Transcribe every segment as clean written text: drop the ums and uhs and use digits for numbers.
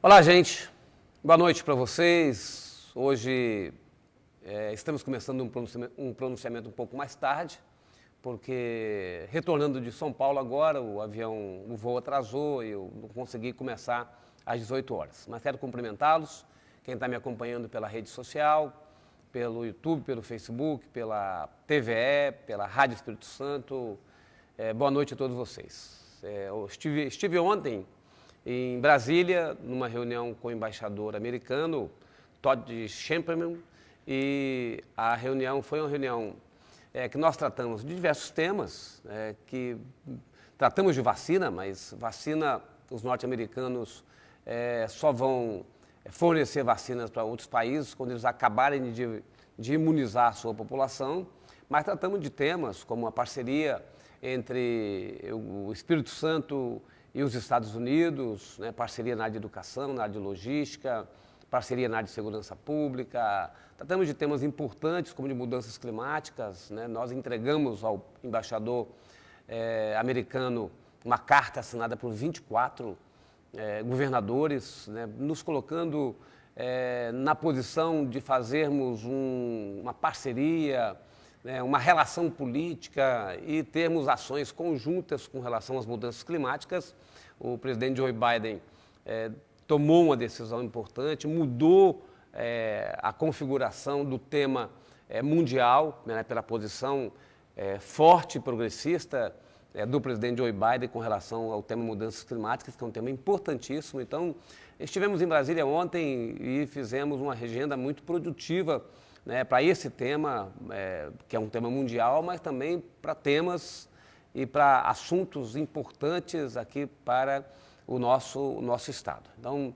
Olá, gente. Boa noite para vocês. Hoje estamos começando um pronunciamento um pouco mais tarde, porque retornando de São Paulo agora, o voo atrasou e eu não consegui começar às 18 horas. Mas quero cumprimentá-los, quem está me acompanhando pela rede social, pelo YouTube, pelo Facebook, pela TVE, pela Rádio Espírito Santo. Boa noite a todos vocês. Eu estive ontem em Brasília, numa reunião com o embaixador americano, Todd Champerman, e a reunião foi uma reunião que nós tratamos de diversos temas, que tratamos de vacina, mas vacina, os norte-americanos só vão fornecer vacinas para outros países quando eles acabarem de imunizar a sua população, mas tratamos de temas como a parceria entre o Espírito Santo e os Estados Unidos, parceria na área de educação, na área de logística, parceria na área de segurança pública. Tratamos de temas importantes, como de mudanças climáticas. Nós entregamos ao embaixador americano uma carta assinada por 24 governadores, nos colocando na posição de fazermos uma parceria, uma relação política e termos ações conjuntas com relação às mudanças climáticas. O presidente Joe Biden tomou uma decisão importante, mudou a configuração do tema mundial, pela posição forte e progressista do presidente Joe Biden com relação ao tema mudanças climáticas, que é um tema importantíssimo. Então, estivemos em Brasília ontem e fizemos uma agenda muito produtiva para esse tema, que é um tema mundial, mas também para temas e para assuntos importantes aqui para o nosso estado. Então,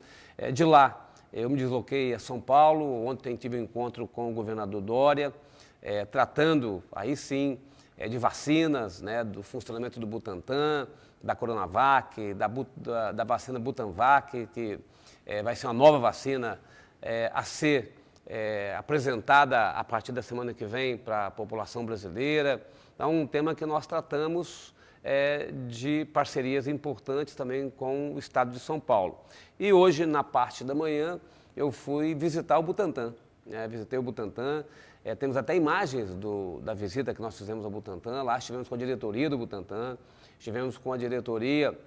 de lá, eu me desloquei a São Paulo. Ontem tive um encontro com o governador Dória, tratando, aí sim, de vacinas, do funcionamento do Butantan, da Coronavac, da vacina Butanvac, que vai ser uma nova vacina a ser apresentada a partir da semana que vem para a população brasileira. É um tema que nós tratamos de parcerias importantes também com o estado de São Paulo. E hoje, na parte da manhã, eu fui visitar o Butantan. Visitei o Butantan, temos até imagens da visita que nós fizemos ao Butantan. Lá estivemos com a diretoria do Butantan, estivemos com a diretoria,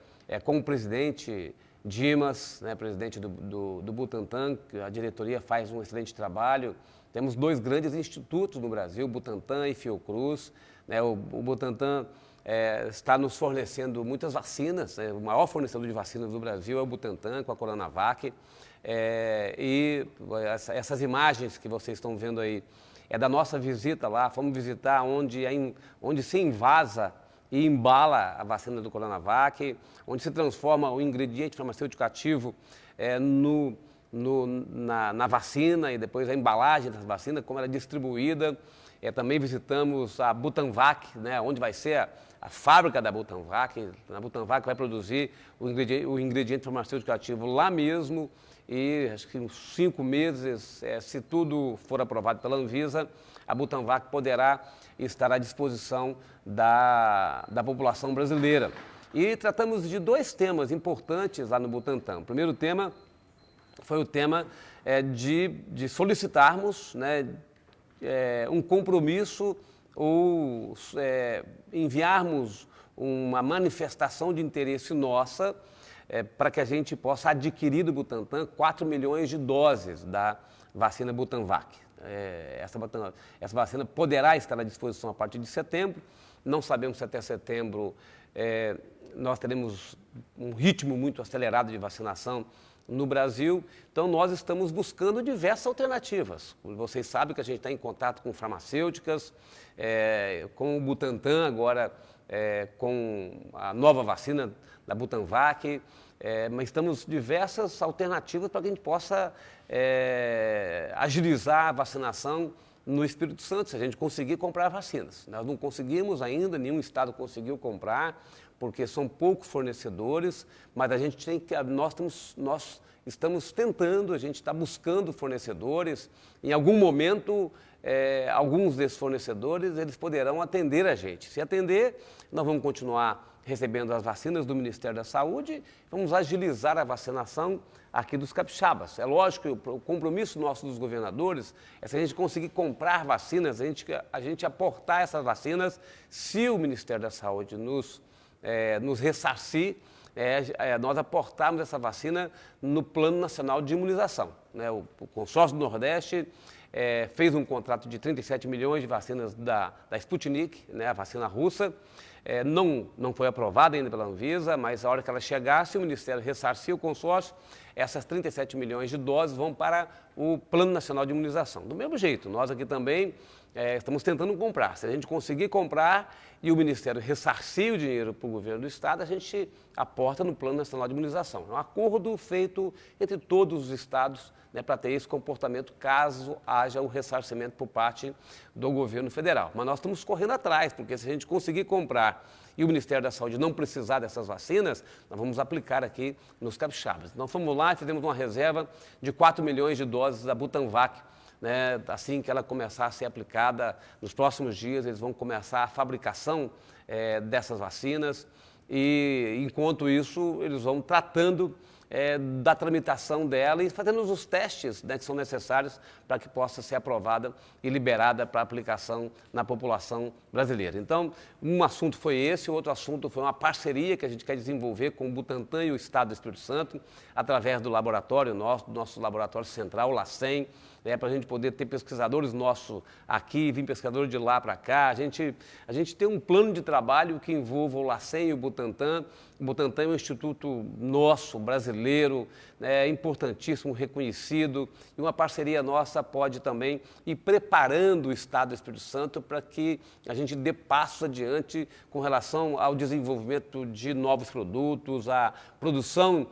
com o presidente Dimas, presidente do Butantan, que a diretoria faz um excelente trabalho. Temos dois grandes institutos no Brasil, Butantan e Fiocruz. O Butantan está nos fornecendo muitas vacinas, o maior fornecedor de vacinas do Brasil é o Butantan, com a Coronavac. E essas imagens que vocês estão vendo aí é da nossa visita lá. Fomos visitar onde se invasa e embala a vacina do Coronavac, onde se transforma o ingrediente farmacêutico ativo na vacina e depois a embalagem da vacina, como ela é distribuída. Também visitamos a Butanvac, onde vai ser a fábrica da Butanvac. A Butanvac vai produzir o ingrediente farmacêutico ativo lá mesmo e acho que uns 5 meses, se tudo for aprovado pela Anvisa, a Butanvac poderá estar à disposição da população brasileira. E tratamos de dois temas importantes lá no Butantan. O primeiro tema foi o tema de solicitarmos um compromisso ou enviarmos uma manifestação de interesse nossa para que a gente possa adquirir do Butantan 4 milhões de doses da vacina Butanvac. Essa vacina poderá estar à disposição a partir de setembro. Não sabemos se até setembro nós teremos um ritmo muito acelerado de vacinação no Brasil. Então, nós estamos buscando diversas alternativas. Vocês sabem que a gente está em contato com farmacêuticas, com o Butantan agora, com a nova vacina da Butanvac, mas estamos diversas alternativas para que a gente possa agilizar a vacinação no Espírito Santo, se a gente conseguir comprar vacinas. Nós não conseguimos ainda, nenhum estado conseguiu comprar, porque são poucos fornecedores, mas nós estamos tentando, a gente está buscando fornecedores. Em algum momento, alguns desses fornecedores eles poderão atender a gente. Se atender, nós vamos continuar recebendo as vacinas do Ministério da Saúde, vamos agilizar a vacinação aqui dos capixabas. É lógico que o compromisso nosso dos governadores é se a gente conseguir comprar vacinas, a gente aportar essas vacinas, se o Ministério da Saúde nos ressarcir, nós aportarmos essa vacina no Plano Nacional de Imunização, né? O Consórcio do Nordeste fez um contrato de 37 milhões de vacinas da Sputnik, né, a vacina russa. Não foi aprovada ainda pela Anvisa, mas a hora que ela chegasse, o Ministério ressarcia o consórcio, essas 37 milhões de doses vão para o Plano Nacional de Imunização. Do mesmo jeito, nós aqui também estamos tentando comprar. Se a gente conseguir comprar e o Ministério ressarcir o dinheiro para o governo do Estado, a gente aporta no Plano Nacional de Imunização. É um acordo feito entre todos os estados, né, para ter esse comportamento caso haja o ressarcimento por parte do governo federal. Mas nós estamos correndo atrás, porque se a gente conseguir comprar e o Ministério da Saúde não precisar dessas vacinas, nós vamos aplicar aqui nos capixabas. Então fomos lá e fizemos uma reserva de 4 milhões de doses da Butanvac, né? Assim que ela começar a ser aplicada, nos próximos dias eles vão começar a fabricação dessas vacinas e, enquanto isso, eles vão tratando da tramitação dela e fazendo os testes, né, que são necessários para que possa ser aprovada e liberada para aplicação na população brasileira. Então, um assunto foi esse, o outro assunto foi uma parceria que a gente quer desenvolver com o Butantan e o Estado do Espírito Santo, através do laboratório do nosso laboratório central, o LACEN, para a gente poder ter pesquisadores nossos aqui, vir pesquisadores de lá para cá. A gente tem um plano de trabalho que envolva o LACEN e o Butantan. O Butantan é um instituto nosso, brasileiro, importantíssimo, reconhecido, e uma parceria nossa pode também ir preparando o Estado do Espírito Santo para que a gente dê passos adiante com relação ao desenvolvimento de novos produtos, à produção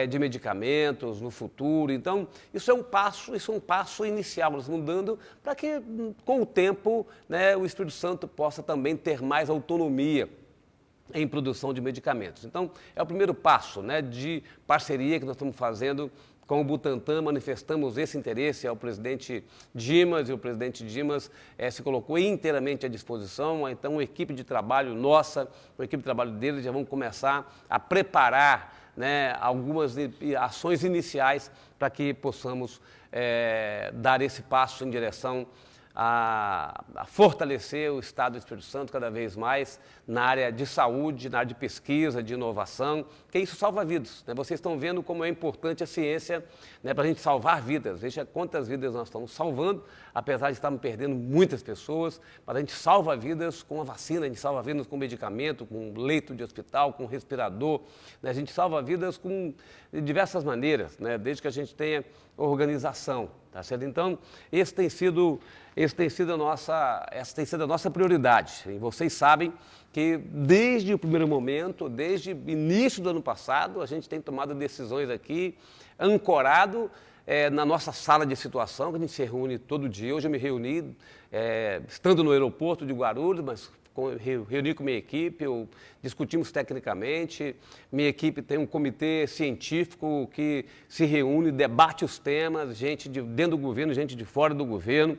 de medicamentos no futuro. Então, isso é um passo inicial, nós estamos dando para que, com o tempo, né, o Espírito Santo possa também ter mais autonomia em produção de medicamentos. Então, é o primeiro passo, né, de parceria que nós estamos fazendo com o Butantan. Manifestamos esse interesse ao presidente Dimas, e o presidente Dimas se colocou inteiramente à disposição. Então, uma equipe de trabalho nossa, uma equipe de trabalho dele, já vão começar a preparar, né, algumas ações iniciais para que possamos dar esse passo em direção a fortalecer o Estado do Espírito Santo cada vez mais na área de saúde, na área de pesquisa, de inovação, que isso salva vidas, né? Vocês estão vendo como é importante a ciência, né, para a gente salvar vidas. Veja quantas vidas nós estamos salvando, apesar de estarmos perdendo muitas pessoas, mas a gente salva vidas com a vacina, a gente salva vidas com medicamento, com leito de hospital, com respirador, né? A gente salva vidas de diversas maneiras, né, desde que a gente tenha organização, tá certo? Então, essa tem sido a nossa prioridade. E vocês sabem que desde o primeiro momento, desde o início do ano passado, a gente tem tomado decisões aqui, ancorado na nossa sala de situação, que a gente se reúne todo dia. Hoje eu me reuni, estando no aeroporto de Guarulhos, mas reuni com minha equipe, discutimos tecnicamente. Minha equipe tem um comitê científico que se reúne, debate os temas, gente de dentro do governo, gente de fora do governo.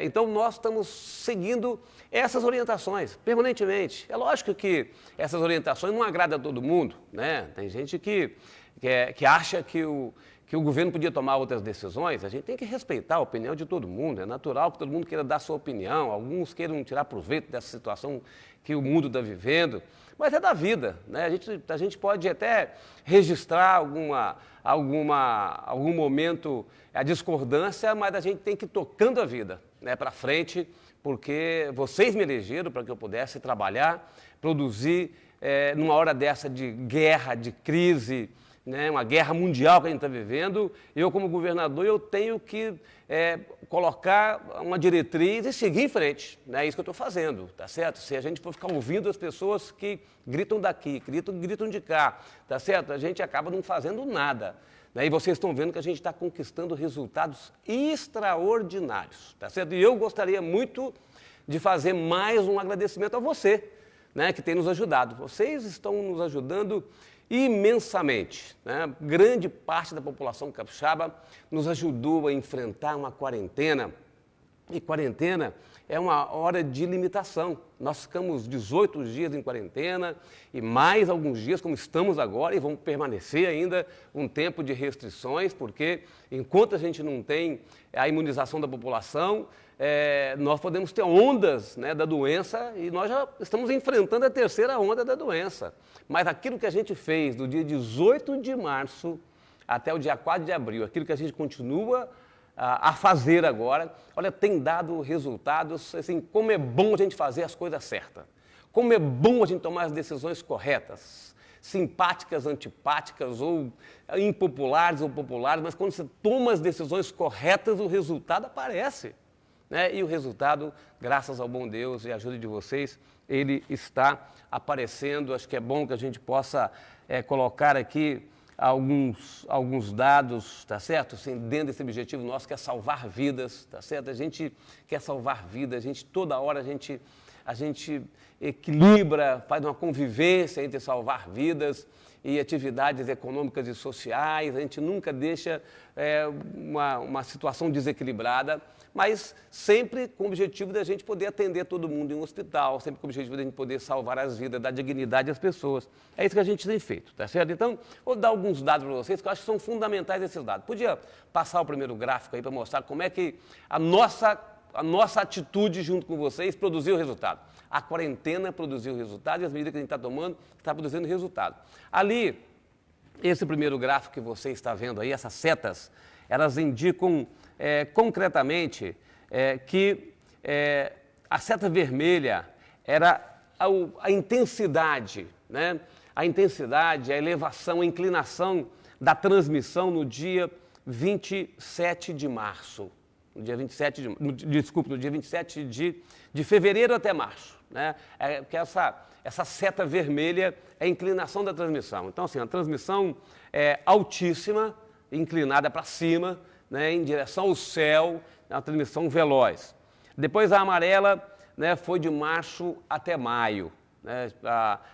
Então, nós estamos seguindo essas orientações permanentemente. É lógico que essas orientações não agradam a todo mundo, né? Tem gente que acha que o governo podia tomar outras decisões. A gente tem que respeitar a opinião de todo mundo. É natural que todo mundo queira dar sua opinião, alguns queiram tirar proveito dessa situação que o mundo está vivendo, mas é da vida, né? A gente pode até registrar algum momento a discordância, mas a gente tem que ir tocando a vida, né, para frente, porque vocês me elegeram para que eu pudesse trabalhar, produzir numa hora dessa de guerra, de crise, né, uma guerra mundial que a gente está vivendo. Eu, como governador, eu tenho que colocar uma diretriz e seguir em frente. É isso que eu estou fazendo, tá certo? Se a gente for ficar ouvindo as pessoas que gritam daqui, gritam de cá, tá certo? A gente acaba não fazendo nada. E vocês estão vendo que a gente está conquistando resultados extraordinários, tá certo? E eu gostaria muito de fazer mais um agradecimento a você, né, que tem nos ajudado. Vocês estão nos ajudando imensamente, né? Grande parte da população capixaba nos ajudou a enfrentar uma quarentena E quarentena é uma hora de limitação. Nós ficamos 18 dias em quarentena e mais alguns dias, como estamos agora, e vamos permanecer ainda um tempo de restrições, porque enquanto a gente não tem a imunização da população, nós podemos ter ondas, né, da doença, e nós já estamos enfrentando a terceira onda da doença. Mas aquilo que a gente fez do dia 18 de março até o dia 4 de abril, aquilo que a gente continua a fazer agora, olha, tem dado resultados, assim, como é bom a gente fazer as coisas certas, como é bom a gente tomar as decisões corretas, simpáticas, antipáticas, ou impopulares ou populares, mas quando você toma as decisões corretas, o resultado aparece, né? E o resultado, graças ao bom Deus e à ajuda de vocês, ele está aparecendo. Acho que é bom que a gente possa colocar aqui alguns dados, tá certo? Assim, dentro desse objetivo nosso, que é salvar vidas, tá certo? A gente quer salvar vidas, toda hora a gente equilibra, faz uma convivência entre salvar vidas e atividades econômicas e sociais, a gente nunca deixa uma situação desequilibrada, mas sempre com o objetivo de a gente poder atender todo mundo em um hospital, sempre com o objetivo de a gente poder salvar as vidas, dar dignidade às pessoas. É isso que a gente tem feito, tá certo? Então, vou dar alguns dados para vocês que eu acho que são fundamentais esses dados. Podia passar o primeiro gráfico aí para mostrar como é que a nossa atitude junto com vocês produziu resultado. A quarentena produziu resultado e as medidas que a gente está tomando está produzindo resultado. Ali, esse primeiro gráfico que você está vendo aí, essas setas, elas indicam concretamente que a seta vermelha era a intensidade, né? A intensidade, a elevação, a inclinação da transmissão no dia 27 de março. No dia 27 de fevereiro até março, né? Que essa seta vermelha é a inclinação da transmissão. Então, assim, a transmissão é altíssima, inclinada para cima, né, em direção ao céu, uma transmissão veloz. Depois a amarela, né, foi de março até maio, né,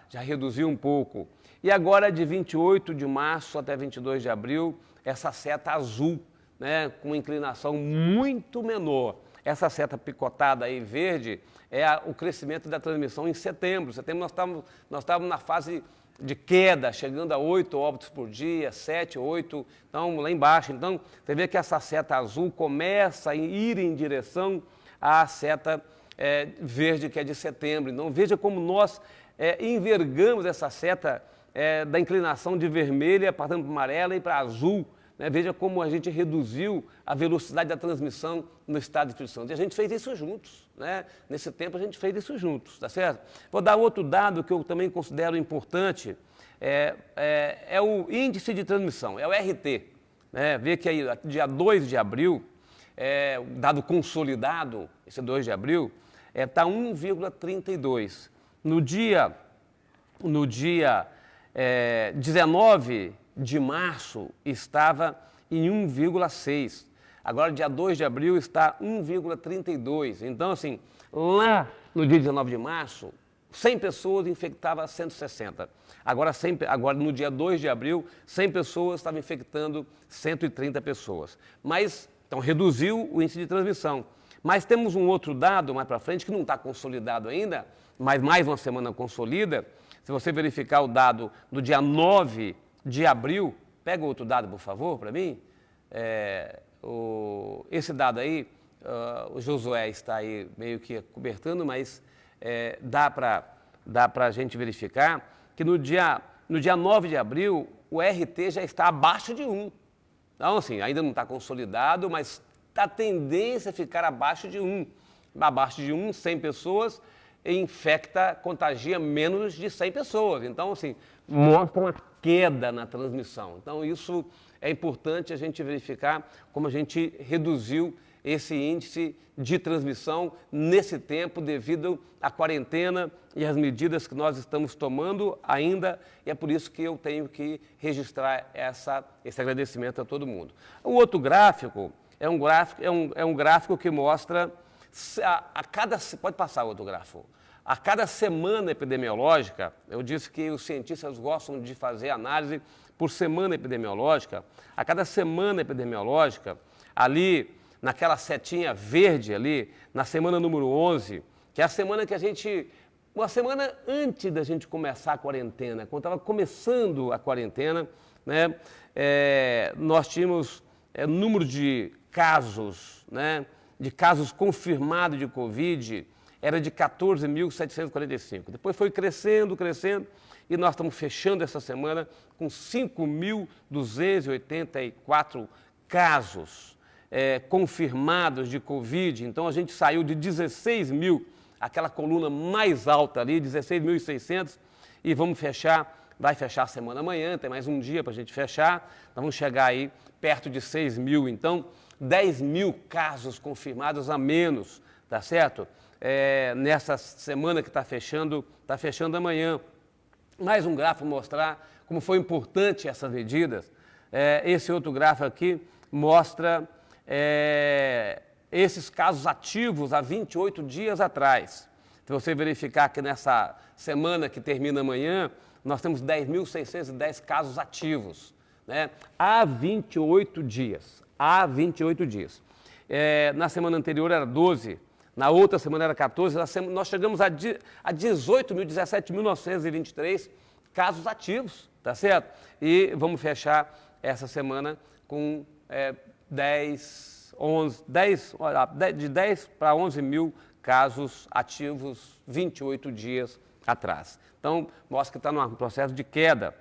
já reduziu um pouco. E agora de 28 de março até 22 de abril, essa seta azul, né, com inclinação muito menor. Essa seta picotada aí verde é o crescimento da transmissão em setembro. Em setembro nós estávamos na fase de queda, chegando a 8 óbitos por dia, 7, 8, então lá embaixo. Então, você vê que essa seta azul começa a ir em direção à seta verde, que é de setembro. Então, veja como nós envergamos essa seta da inclinação de vermelha, passando para amarela e para azul, né? Veja como a gente reduziu a velocidade da transmissão no estado do Espírito Santo. E a gente fez isso juntos, né? Nesse tempo a gente fez isso juntos, tá certo? Vou dar outro dado que eu também considero importante, é o índice de transmissão, é o RT. Né? Vê que aí, dia 2 de abril, dado consolidado, esse 2 de abril, está 1,32. No dia 19 de março estava em 1,6. Agora, dia 2 de abril, está 1,32. Então, assim, lá no dia 19 de março, 100 pessoas infectavam 160. Agora, no dia 2 de abril, 100 pessoas estavam infectando 130 pessoas. Mas, então, reduziu o índice de transmissão. Mas temos um outro dado mais para frente, que não está consolidado ainda, mas mais uma semana consolida. Se você verificar o dado do dia 9 de abril, pega outro dado, por favor, para mim. Esse dado aí, o Josué está aí meio que cobertando, mas dá para a gente verificar que no dia 9 de abril, o RT já está abaixo de 1. Então, assim, ainda não está consolidado, mas a tendência a ficar abaixo de 1. Abaixo de 1, 100 pessoas, contagia menos de 100 pessoas. Então, assim, mostra uma queda na transmissão. Então, isso é importante a gente verificar como a gente reduziu esse índice de transmissão nesse tempo devido à quarentena e às medidas que nós estamos tomando ainda, e é por isso que eu tenho que registrar esse agradecimento a todo mundo. O outro gráfico é um gráfico que mostra pode passar outro gráfico. A cada semana epidemiológica, eu disse que os cientistas gostam de fazer análise por semana epidemiológica. A cada semana epidemiológica, ali naquela setinha verde ali, na semana número 11, que é a semana que uma semana antes da gente começar a quarentena, quando estava começando a quarentena, né, nós tínhamos número de casos, né, de casos confirmados de Covid, era de 14.745. Depois foi crescendo, e nós estamos fechando essa semana com 5.284 casos confirmados de Covid. Então, a gente saiu de 16 mil, aquela coluna mais alta ali, 16.600, e vai fechar a semana amanhã, tem mais um dia para a gente fechar, nós vamos chegar aí perto de 6 mil, então 10 mil casos confirmados a menos, tá certo? Nessa semana que está fechando amanhã. Mais um gráfico mostrar como foi importante essas medidas. Esse outro gráfico aqui mostra esses casos ativos há 28 dias atrás. Se você verificar que nessa semana que termina amanhã, nós temos 10.610 casos ativos, né? Há 28 dias. Na semana anterior era 12, na outra semana era 14, nós chegamos a 17.923 casos ativos, tá certo? E vamos fechar essa semana com de 10 para 11 mil casos ativos 28 dias atrás. Então, mostra que está num processo de queda.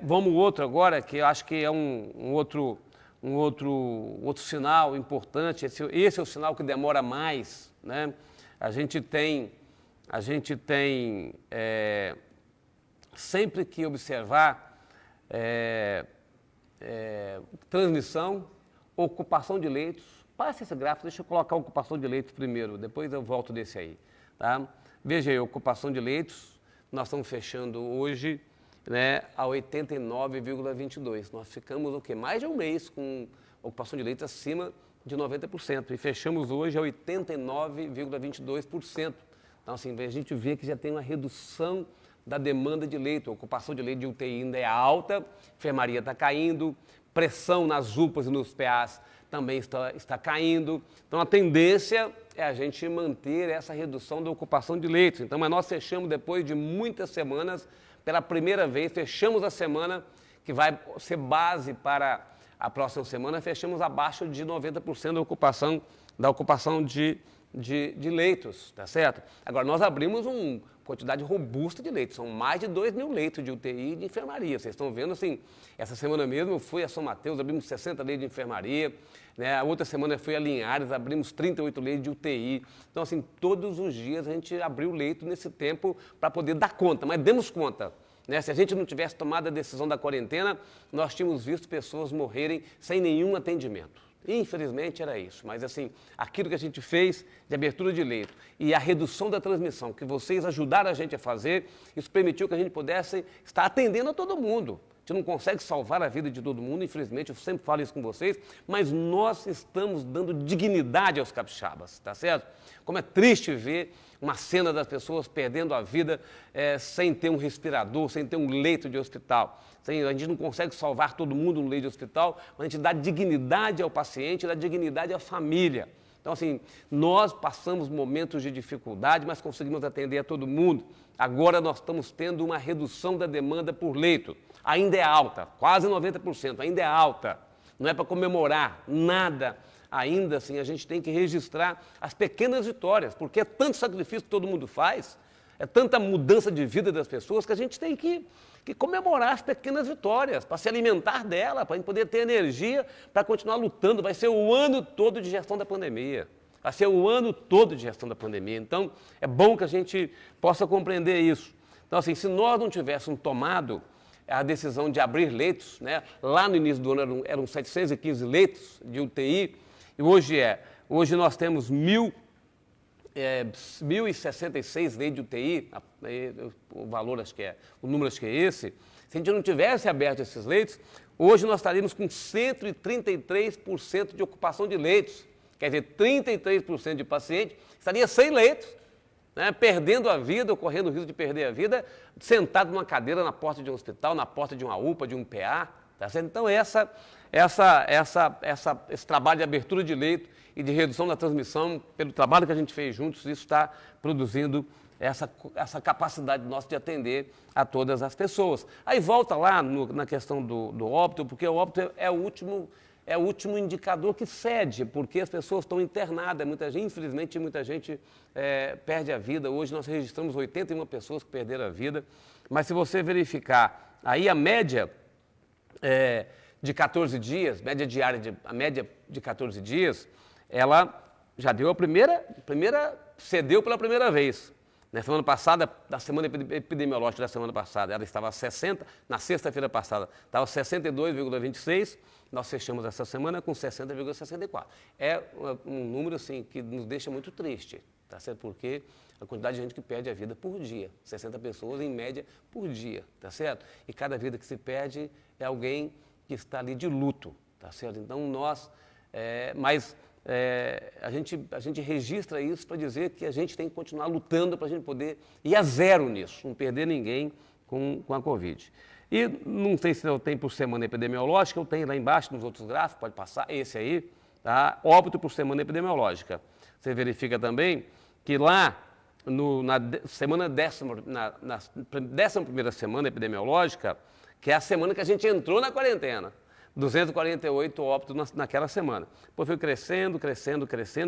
Vamos outro agora, que eu acho que é um outro sinal importante. Esse é o sinal que demora mais, né? A gente tem sempre que observar transmissão, ocupação de leitos. Passa esse gráfico, deixa eu colocar a ocupação de leitos primeiro, depois eu volto desse aí, tá? Veja aí, ocupação de leitos, nós estamos fechando hoje, né, a 89,22. Nós ficamos o quê? Mais de um mês com ocupação de leitos acima de 90% e fechamos hoje a 89,22%. Então, assim, a gente vê que já tem uma redução da demanda de leito, a ocupação de leito de UTI ainda é alta, enfermaria está caindo, pressão nas UPAs e nos PAs também está caindo. Então, a tendência é a gente manter essa redução da ocupação de leitos. Então, mas nós fechamos, depois de muitas semanas, pela primeira vez, fechamos a semana que vai ser base para a próxima semana, fechamos abaixo de 90% da ocupação de leitos, tá certo? Agora, nós abrimos uma quantidade robusta de leitos, são mais de 2 mil leitos de UTI e de enfermaria. Vocês estão vendo, assim, essa semana mesmo eu fui a São Mateus, abrimos 60 leitos de enfermaria, né? A outra semana eu fui a Linhares, abrimos 38 leitos de UTI. Então, assim, todos os dias a gente abriu leito nesse tempo para poder dar conta, mas demos conta, né? Se a gente não tivesse tomado a decisão da quarentena, nós tínhamos visto pessoas morrerem sem nenhum atendimento. Infelizmente era isso, mas assim, aquilo que a gente fez de abertura de leito e a redução da transmissão, que vocês ajudaram a gente a fazer, isso permitiu que a gente pudesse estar atendendo a todo mundo. A gente não consegue salvar a vida de todo mundo, infelizmente, eu sempre falo isso com vocês, mas nós estamos dando dignidade aos capixabas, tá certo? Como é triste ver uma cena das pessoas perdendo a vida sem ter um respirador, sem ter um leito de hospital. A gente não consegue salvar todo mundo no leito de hospital, mas a gente dá dignidade ao paciente, dá dignidade à família. Então, assim, nós passamos momentos de dificuldade, mas conseguimos atender a todo mundo. Agora nós estamos tendo uma redução da demanda por leito. Ainda é alta, quase 90%, ainda é alta. Não é para comemorar nada. Ainda assim, a gente tem que registrar as pequenas vitórias, porque é tanto sacrifício que todo mundo faz, é tanta mudança de vida das pessoas que a gente tem que comemorar as pequenas vitórias, para se alimentar dela, para a gente poder ter energia para continuar lutando. Vai ser o ano todo de gestão da pandemia. Vai ser o ano todo de gestão da pandemia. Então, é bom que a gente possa compreender isso. Então, assim, se nós não tivéssemos tomado a decisão de abrir leitos, né, lá no início do ano eram 715 leitos de UTI, e hoje nós temos 1.066 leitos de UTI, o valor acho que o número acho que é esse. Se a gente não tivesse aberto esses leitos, hoje nós estaríamos com 133% de ocupação de leitos. Quer dizer, 33% de paciente estaria sem leitos, né, perdendo a vida, ou correndo o risco de perder a vida, sentado numa cadeira na porta de um hospital, na porta de uma UPA, de um PA. Tá certo? Então, esse trabalho de abertura de leito e de redução da transmissão, pelo trabalho que a gente fez juntos, isso está produzindo essa capacidade nossa de atender a todas as pessoas. Aí volta lá na questão do óbito, porque o óbito é o último indicador que cede, porque as pessoas estão internadas, infelizmente muita gente perde a vida. Hoje nós registramos 81 pessoas que perderam a vida, mas se você verificar aí a média de 14 dias, média diária, a média de 14 dias, ela já deu cedeu pela primeira vez. Na semana passada, na semana epidemiológica da semana passada, ela estava a 60, na sexta-feira passada, estava 62,26, nós fechamos essa semana com 60,64. É um número, assim, que nos deixa muito triste, tá certo? Porque a quantidade de gente que perde a vida por dia, 60 pessoas em média por dia, tá certo? E cada vida que se perde é alguém que está ali de luto, tá certo? Então a gente registra isso para dizer que a gente tem que continuar lutando para a gente poder ir a zero nisso, não perder ninguém com a Covid. E não sei se eu tenho por semana epidemiológica, eu tenho lá embaixo nos outros gráficos, pode passar, esse aí, tá? Óbito por semana epidemiológica. Você verifica também que lá na 11ª semana epidemiológica, que é a semana que a gente entrou na quarentena, 248 óbitos naquela semana. Depois foi crescendo,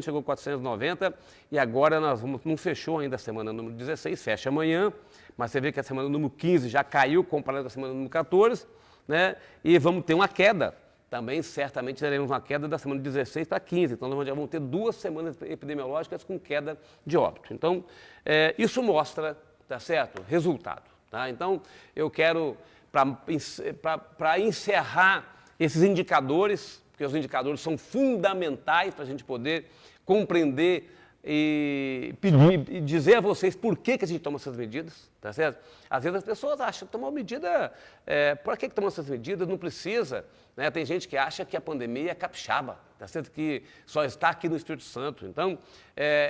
chegou a 490 e agora não fechou ainda a semana número 16, fecha amanhã, mas você vê que a semana número 15 já caiu comparado com a semana número 14, né? E vamos ter uma queda. Também certamente teremos uma queda da semana 16 para 15, então nós já vamos ter 2 semanas epidemiológicas com queda de óbito. Então, isso mostra, tá certo? Resultado. Tá? Então, eu quero, para encerrar esses indicadores, porque os indicadores são fundamentais para a gente poder compreender e pedir e dizer a vocês por que a gente toma essas medidas, tá certo? Às vezes as pessoas acham que tomar medida, por que tomar essas medidas? Não precisa, né? Tem gente que acha que a pandemia é capixaba, tá certo? Que só está aqui no Espírito Santo. Então,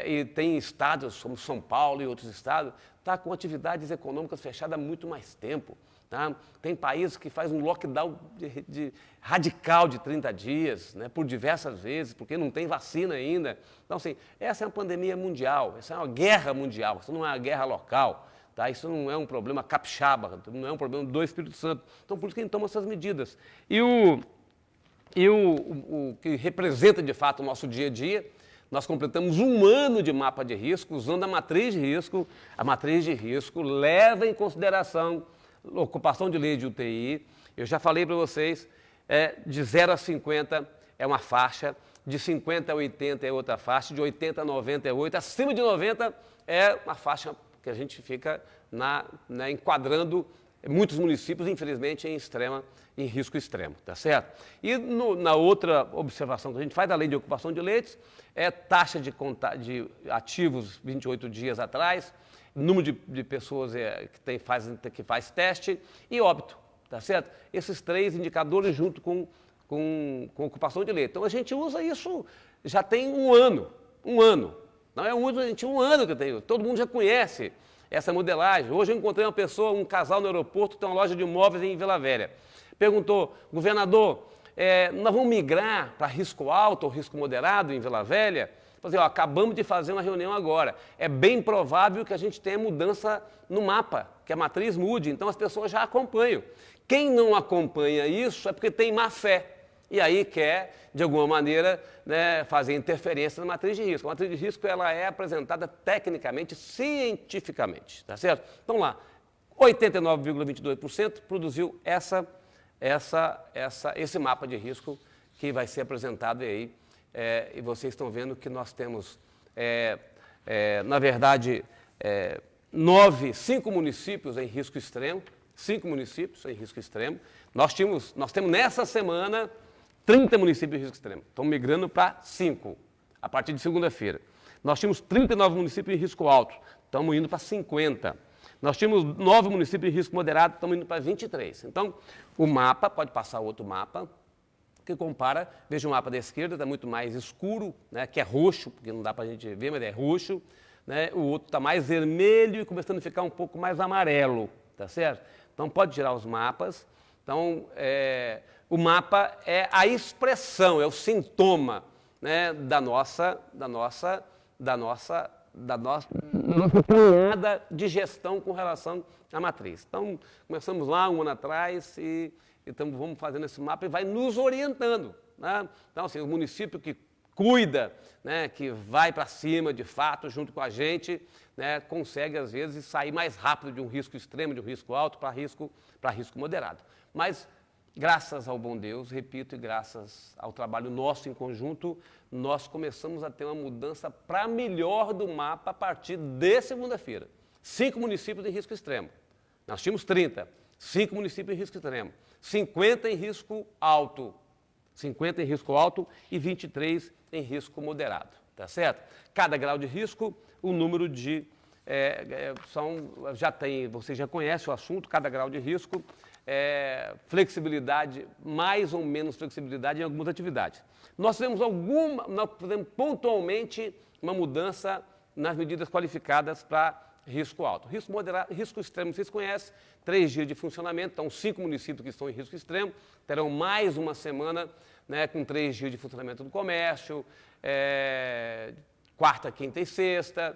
e tem estados como São Paulo e outros estados, tá com atividades econômicas fechadas há muito mais tempo. Tá? Tem países que fazem um lockdown radical de 30 dias, né, por diversas vezes, porque não tem vacina ainda. Então, assim, essa é uma pandemia mundial, essa é uma guerra mundial, isso não é uma guerra local. Tá? Isso não é um problema capixaba, não é um problema do Espírito Santo. Então, por isso que a gente toma essas medidas. E o que representa, de fato, o nosso dia a dia, nós completamos 1 ano de mapa de risco, usando a matriz de risco. A matriz de risco leva em consideração ocupação de leito de UTI, eu já falei para vocês, de 0 a 50 é uma faixa, de 50 a 80 é outra faixa, de 80 a 90 é outra, acima de 90 é uma faixa que a gente fica enquadrando muitos municípios, infelizmente, em risco extremo, tá certo? E na outra observação que a gente faz, além de ocupação de leitos, é taxa de ativos 28 dias atrás, número de pessoas que faz teste e óbito, tá certo? Esses 3 indicadores junto com ocupação de leito. Então a gente usa isso já tem 1 ano, Não é a gente 1 ano que tem, todo mundo já conhece essa modelagem. Hoje eu encontrei um casal no aeroporto que tem uma loja de imóveis em Vila Velha. Perguntou, governador, nós vamos migrar para risco alto ou risco moderado em Vila Velha? Acabamos de fazer uma reunião agora. É bem provável que a gente tenha mudança no mapa, que a matriz mude, então as pessoas já acompanham. Quem não acompanha isso é porque tem má fé. E aí quer, de alguma maneira, né, fazer interferência na matriz de risco. A matriz de risco ela é apresentada tecnicamente, cientificamente, tá certo? Então lá, 89,22% produziu esse mapa de risco que vai ser apresentado aí. E vocês estão vendo que nós temos, na verdade, 5 municípios em risco extremo, 5 municípios em risco extremo. Nós temos nessa semana 30 municípios em risco extremo, estão migrando para 5, a partir de segunda-feira. Nós tínhamos 39 municípios em risco alto, estamos indo para 50. Nós tínhamos 9 municípios em risco moderado, estamos indo para 23. Então, o mapa, pode passar outro mapa, que compara, veja o mapa da esquerda, está muito mais escuro, né, que é roxo, porque não dá para a gente ver, mas é roxo, né, o outro está mais vermelho e começando a ficar um pouco mais amarelo, tá certo? Então pode tirar os mapas, Então, o mapa é a expressão, é o sintoma, né, da nossa caminhada de gestão com relação à matriz. Então, começamos lá um ano atrás e vamos fazendo esse mapa e vai nos orientando, né? Então, assim, o município que cuida, né, que vai para cima de fato junto com a gente, né, consegue às vezes sair mais rápido de um risco extremo, de um risco alto para risco moderado. Mas graças ao bom Deus, repito, e graças ao trabalho nosso em conjunto, nós começamos a ter uma mudança para melhor do mapa a partir de segunda-feira. 5 municípios em risco extremo. Nós tínhamos 30, 5 municípios em risco extremo, 50 em risco alto. 50 em risco alto e 23 em risco moderado, tá certo? Cada grau de risco, o número de, você já conhece o assunto, cada grau de risco, flexibilidade, mais ou menos flexibilidade em algumas atividades. Nós fizemos pontualmente uma mudança nas medidas qualificadas para risco alto. Risco moderado, risco extremo, vocês conhecem, 3 dias de funcionamento, então 5 municípios que estão em risco extremo terão mais uma semana, né, com 3 dias de funcionamento do comércio, quarta, quinta e sexta,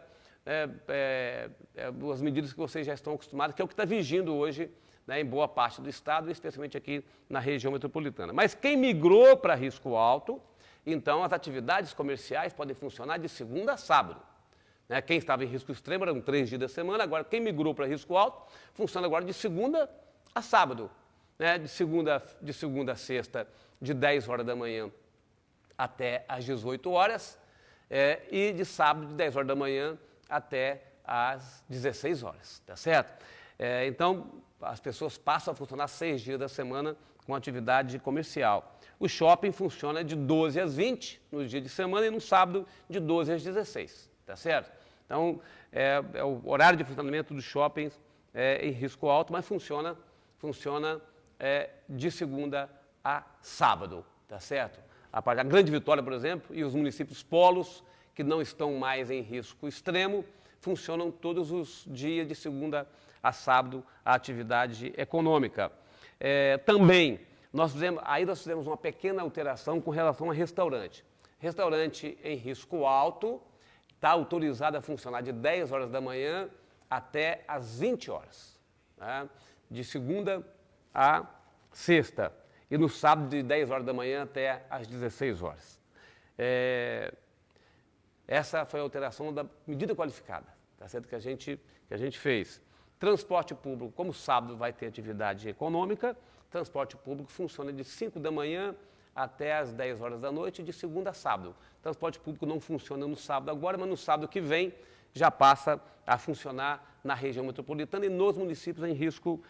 as medidas que vocês já estão acostumados, que é o que está vigindo hoje, né, em boa parte do estado, especialmente aqui na região metropolitana. Mas quem migrou para risco alto, então as atividades comerciais podem funcionar de segunda a sábado. Né? Quem estava em risco extremo eram 3 dias da semana, agora quem migrou para risco alto, funciona agora de segunda a sábado. Né? De segunda a sexta, de 10 horas da manhã até às 18 horas, e de sábado, de 10 horas da manhã até às 16 horas, tá certo? Então, as pessoas passam a funcionar 6 dias da semana com atividade comercial. O shopping funciona de 12 às 20 nos dias de semana e no sábado de 12 às 16, tá certo? Então, o horário de funcionamento dos shoppings em risco alto, mas funciona de segunda a sábado, tá certo? A Grande Vitória, por exemplo, e os municípios polos, que não estão mais em risco extremo, funcionam todos os dias de segunda a sábado a atividade econômica. Também, nós fizemos uma pequena alteração com relação a restaurante. Restaurante em risco alto está autorizado a funcionar de 10 horas da manhã até às 20 horas, né? De segunda a sexta. E no sábado, de 10 horas da manhã até às 16 horas. Essa foi a alteração da medida qualificada, tá certo? Que a gente fez. Transporte público, como sábado vai ter atividade econômica, transporte público funciona de 5 da manhã até às 10 horas da noite, de segunda a sábado. Transporte público não funciona no sábado agora, mas no sábado que vem já passa a funcionar na região metropolitana e nos municípios em risco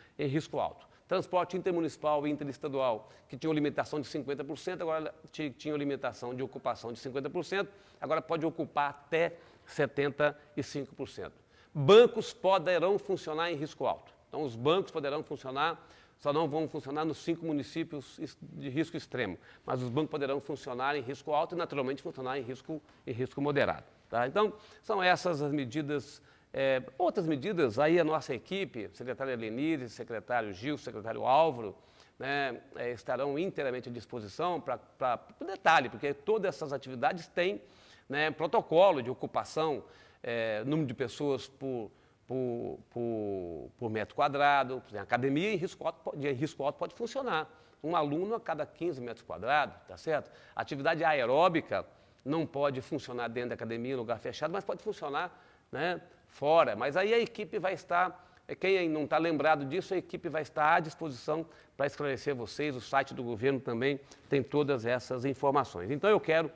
alto. Transporte intermunicipal e interestadual, que tinha limitação de 50%, agora tinha limitação de ocupação de 50%, agora pode ocupar até 75%. Bancos poderão funcionar em risco alto. Então, os bancos poderão funcionar, só não vão funcionar nos 5 municípios de risco extremo, mas os bancos poderão funcionar em risco alto e, naturalmente, funcionar em risco moderado. Tá? Então, são essas as medidas. Outras medidas, aí a nossa equipe, secretária Lenise, secretário Gil, secretário Álvaro, né, estarão inteiramente à disposição para detalhe, porque todas essas atividades têm, né, protocolo de ocupação, número de pessoas por metro quadrado. A academia em risco alto pode funcionar. Um aluno a cada 15 metros quadrados, tá certo? A atividade aeróbica não pode funcionar dentro da academia, em lugar fechado, mas pode funcionar, né, fora. Mas aí a equipe vai estar, quem não está lembrado disso, a equipe vai estar à disposição para esclarecer vocês. O site do governo também tem todas essas informações. Então eu quero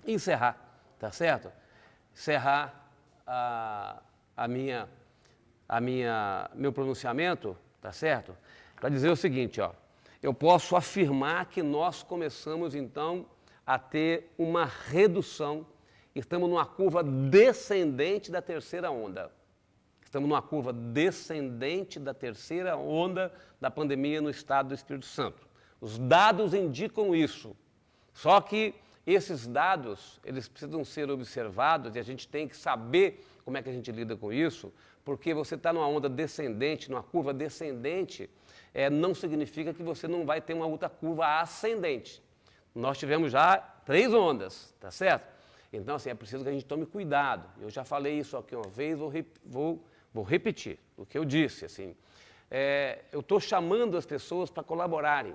encerrar, tá certo? Encerrar meu pronunciamento, tá certo? Para dizer o seguinte, ó, eu posso afirmar que nós começamos então a ter uma redução. Estamos numa curva descendente da terceira onda. Estamos numa curva descendente da terceira onda da pandemia no estado do Espírito Santo. Os dados indicam isso. Só que esses dados, eles precisam ser observados e a gente tem que saber como é que a gente lida com isso, porque você está numa onda descendente, numa curva descendente, não significa que você não vai ter uma outra curva ascendente. Nós tivemos já 3 ondas, tá certo? Então, assim, é preciso que a gente tome cuidado. Eu já falei isso aqui uma vez, vou repetir o que eu disse, assim. Eu estou chamando as pessoas para colaborarem.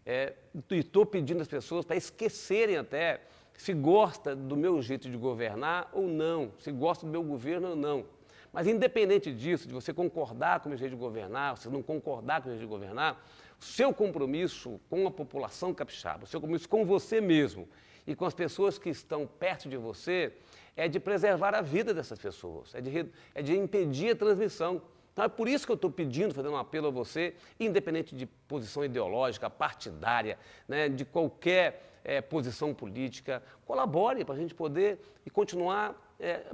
E estou pedindo às pessoas para esquecerem até se gosta do meu jeito de governar ou não, se gosta do meu governo ou não. Mas independente disso, de você concordar com o meu jeito de governar, você não concordar com o meu jeito de governar, o seu compromisso com a população capixaba, o seu compromisso com você mesmo e com as pessoas que estão perto de você é de preservar a vida dessas pessoas, é de impedir a transmissão. Então é por isso que eu estou pedindo, fazendo um apelo a você, independente de posição ideológica, partidária, né, de qualquer posição política, colabore para a gente poder e continuar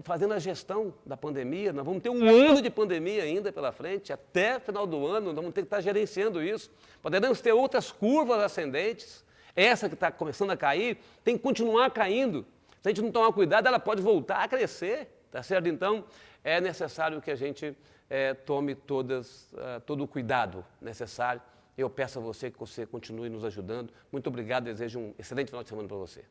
fazendo a gestão da pandemia. Nós vamos ter um ano de pandemia ainda pela frente, até final do ano, nós vamos ter que estar gerenciando isso. Poderemos ter outras curvas ascendentes, essa que está começando a cair, tem que continuar caindo. Se a gente não tomar cuidado, ela pode voltar a crescer, tá certo? Então, é necessário que a gente tome todo o cuidado necessário. Eu peço a você que você continue nos ajudando. Muito obrigado, desejo um excelente final de semana para você.